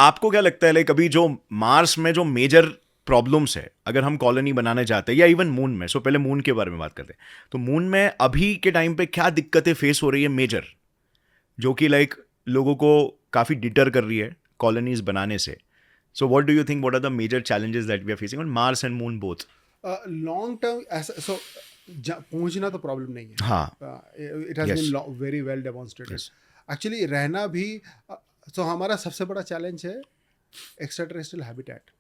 आपको क्या लगता है लाइक अभी जो मार्स में जो मेजर प्रॉब्लम्स है, अगर हम कॉलोनी बनाना चाहते हैं या इवन मून में, सो पहले मून के बारे में बात करते हैं, तो मून में अभी के टाइम पे क्या दिक्कतें फेस हो रही है मेजर, जो कि लाइक लोगों को काफी डिटर कर रही है कॉलोनीज बनाने से? So what do you think, what are the major challenges that we are facing on Mars and moon both? Long term ऐसा सो पहुंचना तो प्रॉब्लम नहीं हाँ. है, it has Yes. Been very well demonstrated. Yes. Actually रहना भी सो हमारा सबसे बड़ा चैलेंज है एक्स्ट्रा टेरेस्ट्रियल हैबिटेट.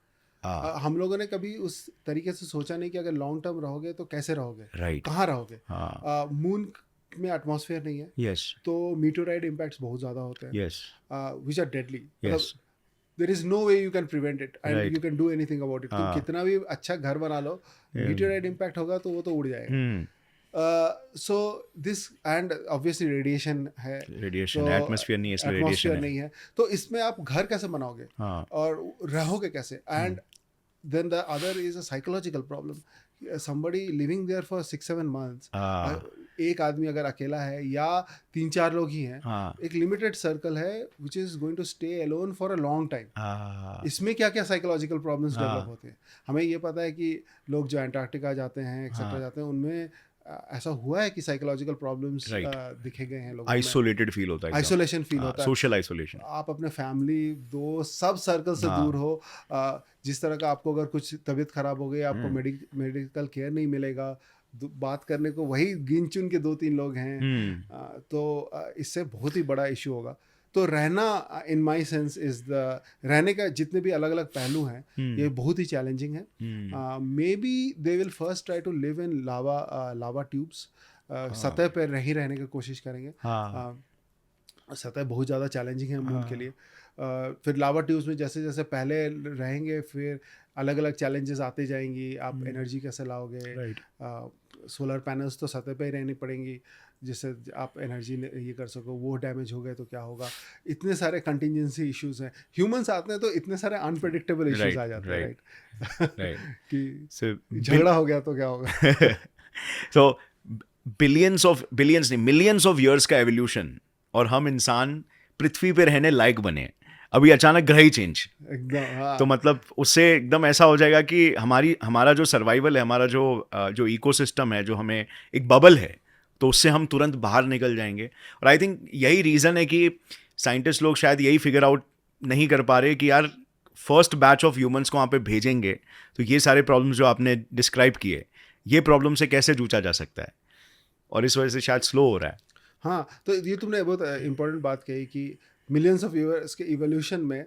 हम लोगों ने कभी उस तरीके से सोचा नहीं कि अगर लॉन्ग टर्म रहोगे तो कैसे रहोगे, Right. कहाँ रहोगे. हाँ. मून में एटमॉस्फेयर नहीं है, Yes. तो मीटोराइड इम्पैक्ट्स बहुत ज़्यादा होते हैं Yes. Which are deadly. Yes. There is no way you can prevent it and Right. You can do anything about it. तुम हाँ. कितना भी अच्छा घर बना लो, मीटोराइड इम्पैक्ट होगा तो वो तो उड़ जाएगा. Hmm. So this and obviously radiation है, रेडिएशन, तो एटमॉस्फेयर नहीं है, इसलिए एटमॉस्फेयर रेडिएशन है. नहीं है, तो इसमें आप घर कैसे बनाओगे हाँ. और रहोगे कैसे. And then the other is a psychological problem. Somebody living there for 6-7 months, एक आदमी अगर अकेला है या 3-4 लोग ही हैं, हाँ. एक लिमिटेड सर्कल है which is going to stay alone for a long time. हाँ. इसमें क्या क्या साइकोलॉजिकल प्रॉब्लम्स हाँ. डेवलप होते हैं. हमें ये पता है कि लोग जो अंटार्कटिका जाते हैं एक्सेट्रा हाँ. जाते हैं, उनमें ऐसा हुआ है कि साइकोलॉजिकल प्रॉब्लम्स Right. दिखे गए हैं लोगों में. आइसोलेटेड फील होता है, आइसोलेशन फील होता है, सोशल आइसोलेशन. आप अपने फैमिली दोस्त सब सर्कल से हाँ. दूर हो. जिस तरह का आपको अगर कुछ तबीयत खराब हो गई, आपको मेडिकल केयर नहीं मिलेगा, बात करने को वही गिन चुन के 2-3 लोग हैं, तो इससे बहुत ही बड़ा इशू होगा. तो रहना इन माई सेंस इज द रहने का जितने भी अलग अलग पहलू हैं ये बहुत ही चैलेंजिंग है. Maybe they will first try to live in lava tubes. सतह पर नहीं रहने की कोशिश करेंगे. सतह बहुत ज़्यादा चैलेंजिंग है मून के लिए. फिर लावा ट्यूब्स में जैसे जैसे पहले रहेंगे, फिर अलग अलग चैलेंजेस आते जाएंगी. आप एनर्जी कैसे लाओगे, सोलर पैनल्स तो सतह पे ही रहनी पड़ेंगी जिससे आप एनर्जी ये कर सको. वो डैमेज हो गए तो क्या होगा. इतने सारे कंटिजेंसी इश्यूज हैं. ह्यूमंस आते हैं तो इतने सारे अनप्रेडिक्टेबल इश्यूज आ जाते हैं, राइट. कि झगड़ा हो गया तो क्या होगा. सो बिलियंस नहीं, मिलियंस ऑफ ईयर्स का एवोल्यूशन, और हम इंसान पृथ्वी पे रहने लायक बने. अभी अचानक ग्रह ही चेंज एकदम. हाँ. तो मतलब उससे एकदम ऐसा हो जाएगा कि हमारा जो सर्वाइवल है, हमारा जो इकोसिस्टम है, जो हमें एक बबल है, तो उससे हम तुरंत बाहर निकल जाएंगे. और आई थिंक यही रीज़न है कि साइंटिस्ट लोग शायद यही फिगर आउट नहीं कर पा रहे कि यार फर्स्ट बैच ऑफ ह्यूमंस को वहाँ पे भेजेंगे तो ये सारे प्रॉब्लम्स जो आपने डिस्क्राइब किए, ये प्रॉब्लम से कैसे जूझा जा सकता है, और इस वजह से शायद स्लो हो रहा है. हाँ, तो ये तुमने बहुत इम्पोर्टेंट बात कही कि मिलियंस ऑफ ईयर्स के इवोल्यूशन में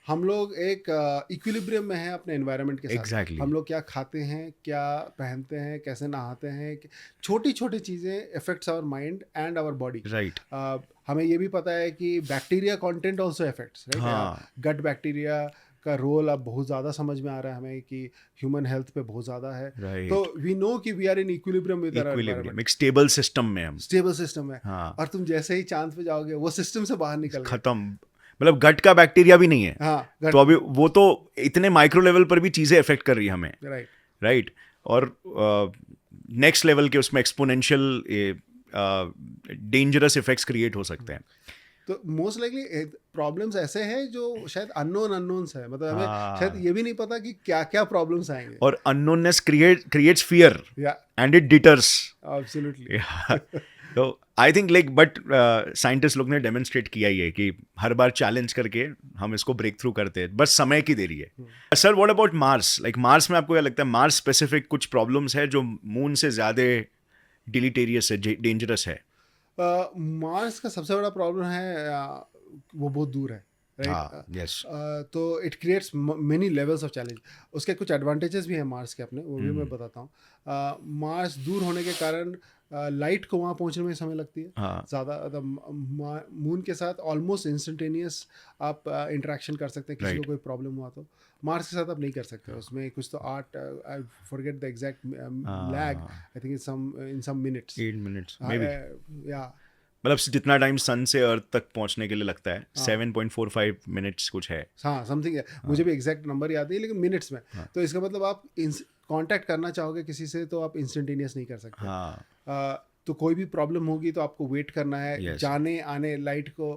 हम लोग एक इक्विलिब्रियम में हैं अपने एनवायरनमेंट के साथ. Exactly. हम लोग क्या खाते हैं, क्या पहनते हैं, कैसे नहाते हैं, छोटी छोटी चीज़ें affects our mind and our body. Right. हमें ये भी पता है कि bacteria content also affects, right. Gut bacteria का रोल अब बहुत ज़्यादा समझ में आ रहा है हमें कि ह्यूमन हेल्थ पे बहुत ज़्यादा है. Right. तो वी नो कि we are in equilibrium with our environment. एक स्टेबल सिस्टम में हम. स्टेबल सिस्टम है. हाँ. और तुम जैसे ही चांद पे जाओगे वो सिस्टम से बाहर निकल गए. खत्म. मतलब गट का बैक्टीरिया भी नहीं है. हाँ, तो अभी वो तो इतने माइक्रो लेवल पर भी चीजें अफेक्ट कर रही है हमें. राइट. और नेक्स्ट लेवल के उसमें एक्सपोनेंशियल डेंजरस इफेक्ट्स क्रिएट हो सकते हैं. तो मोस्ट लाइकली प्रॉब्लम्स ऐसे हैं जो शायद अननोन्स है. मतलब हमें शायद ये भी नहीं पता कि क्या क्या प्रॉब्लम्स आएंगे. और unknownness creates fear and it deters. Absolutely. तो I think like but scientist लोग ने डेमोन्स्ट्रेट किया ही है कि हर बार चैलेंज करके हम इसको ब्रेक थ्रू करते हैं, बस समय की देरी है. Sir, what about Mars? Like Mars में आपको क्या लगता है, मार्स स्पेसिफिक कुछ प्रॉब्लम्स है जो मून से ज़्यादा डिलीटेरियस है, डेंजरस है? मार्स का सबसे बड़ा प्रॉब्लम है वो बहुत दूर है, राइट. यस. तो it creates many levels of challenge. उसके कुछ एडवांटेजेस भी हैं मार्स के अपने, वो भी मैं बताता हूँ. मार्स दूर होने के कारण लाइट को वहाँ पहुँचने में समय लगती है ज़्यादा. मून के साथ ऑलमोस्ट इंस्टेंटेनियस आप इंटरेक्शन कर सकते हैं. किसी को कोई प्रॉब्लम हुआ तो मार्स के साथ आप नहीं कर सकते. उसमें कुछ तो I forget the exact lag. I think in some minutes, 8 minutes maybe. या मतलब जितना टाइम सन से अर्थ तक पहुंचने के लिए लगता है 7.45 मिनट्स कुछ है. हाँ, समथिंग है. मुझे भी एग्जैक्ट नंबर याद है लेकिन मिनट्स में. तो इसका मतलब आप कांटेक्ट करना चाहोगे किसी से तो आप इंस्टेंटेनियस नहीं कर सकते. तो कोई भी प्रॉब्लम होगी तो आपको वेट करना है. जाने आने लाइट को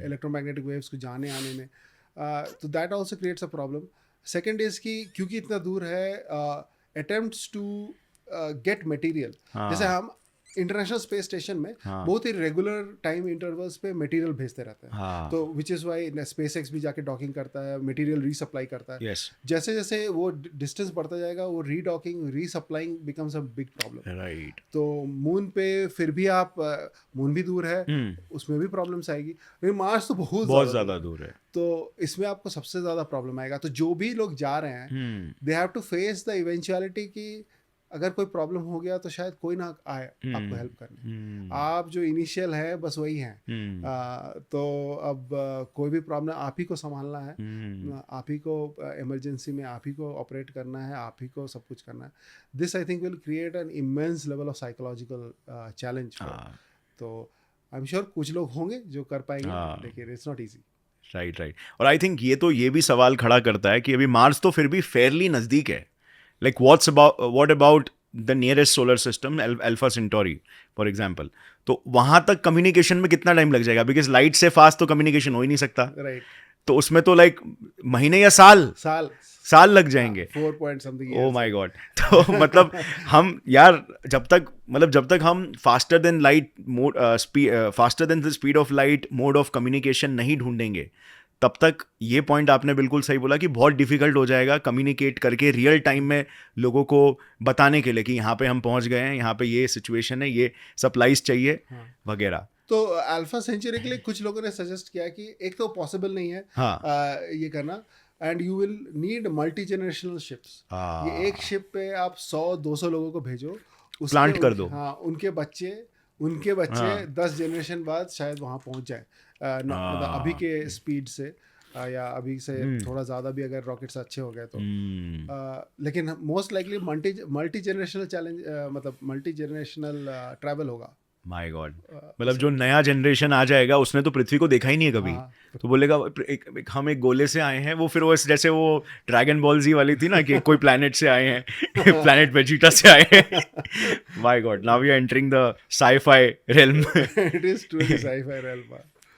इलेक्ट्रोमैग्नेटिक वेव्स को जाने आने में तो that also creates a problem. Second is कि क्योंकि इतना दूर है, अटेम्प्ट्स टू गेट मटेरियल, जैसे हाँ हम इंटरनेशनल स्पेस स्टेशन में हाँ बहुत ही रेगुलर टाइम इंटरवल्स पे मटेरियल भेजते रहते हैं. हाँ तो which is why space x भी जाके डॉकिंग करता है, मटेरियल रीसप्लाई करता है. यस जैसे जैसे वो डिस्टेंस बढ़ता जाएगा, वो redocking resupplying becomes a big problem. Right. तो मून पे फिर भी आप, मून भी दूर है, उसमें भी प्रॉब्लम्स आएगी. लेकिन मार्स तो बहुत ज़्यादा दूर है. तो इसमें आपको सबसे ज़्यादा प्रॉब्लम आएगा. तो जो भी लोग जा रहे हैं, they have to face the eventuality कि अगर कोई प्रॉब्लम हो गया तो शायद कोई ना आए आपको हेल्प करने. आप जो इनिशियल है बस वही हैं. तो अब कोई भी प्रॉब्लम आप ही को संभालना है, आप ही को इमरजेंसी में आप ही को ऑपरेट करना है, आप ही को सब कुछ करना है. This I think will create an immense level of psychological challenge. तो आई एम श्योर कुछ लोग होंगे जो कर पाएंगे, लेकिन इट्स नॉट ईजी. राइट. और आई थिंक ये भी सवाल खड़ा करता है कि अभी मार्स तो फिर भी फेयरली नज़दीक है. Like what about the nearest solar system, Alpha Centauri, for example? तो वहाँ तक कम्युनिकेशन में कितना टाइम लग जाएगा? बिकॉज लाइट से फास्ट तो कम्युनिकेशन हो ही नहीं सकता. राइट. तो उसमें तो लाइक महीने या साल लग जाएंगे. 4 point something. Oh my God. तो मतलब हम यार जब तक हम faster than light mode faster than the speed of light mode of communication नहीं ढूंढेंगे, तब तक ये पॉइंट आपने बिल्कुल सही बोला कि बहुत डिफिकल्ट हो जाएगा कम्युनिकेट करके रियल टाइम में लोगों को बताने के लिए कि यहाँ पे हम पहुँच गए हैं, यहाँ पे ये सिचुएशन है, ये सप्लाईज चाहिए वगैरह. तो अल्फा सेंचुरी के लिए कुछ लोगों ने सजेस्ट किया कि एक तो पॉसिबल नहीं है ये करना, and you will need multi generational ships. ये एक शिप पे आप 100-200 लोगों को भेजो, प्लांट कर दो. हाँ, उनके बच्चे 10 जनरेशन बाद शायद वहाँ पहुँच जाए. मतलब अभी के स्पीड से या अभी से थोड़ा ज़्यादा भी अगर रॉकेट्स अच्छे हो गए तो. लेकिन most likely multi generational challenge, मतलब मल्टी जनरेशनल ट्रैवल होगा. My God. मतलब जो नया जनरेशन आ जाएगा उसने तो पृथ्वी को देखा ही नहीं है कभी. तो बोलेगा हम एक गोले से आए हैं, वो फिर वो जैसे वो ड्रैगन बॉल जी वाली थी ना कि कोई प्लैनेट से आए हैं, प्लैनेट वेजिटा से आए हैं. My God, now we are entering the sci-fi realm. It is truly sci-fi realm.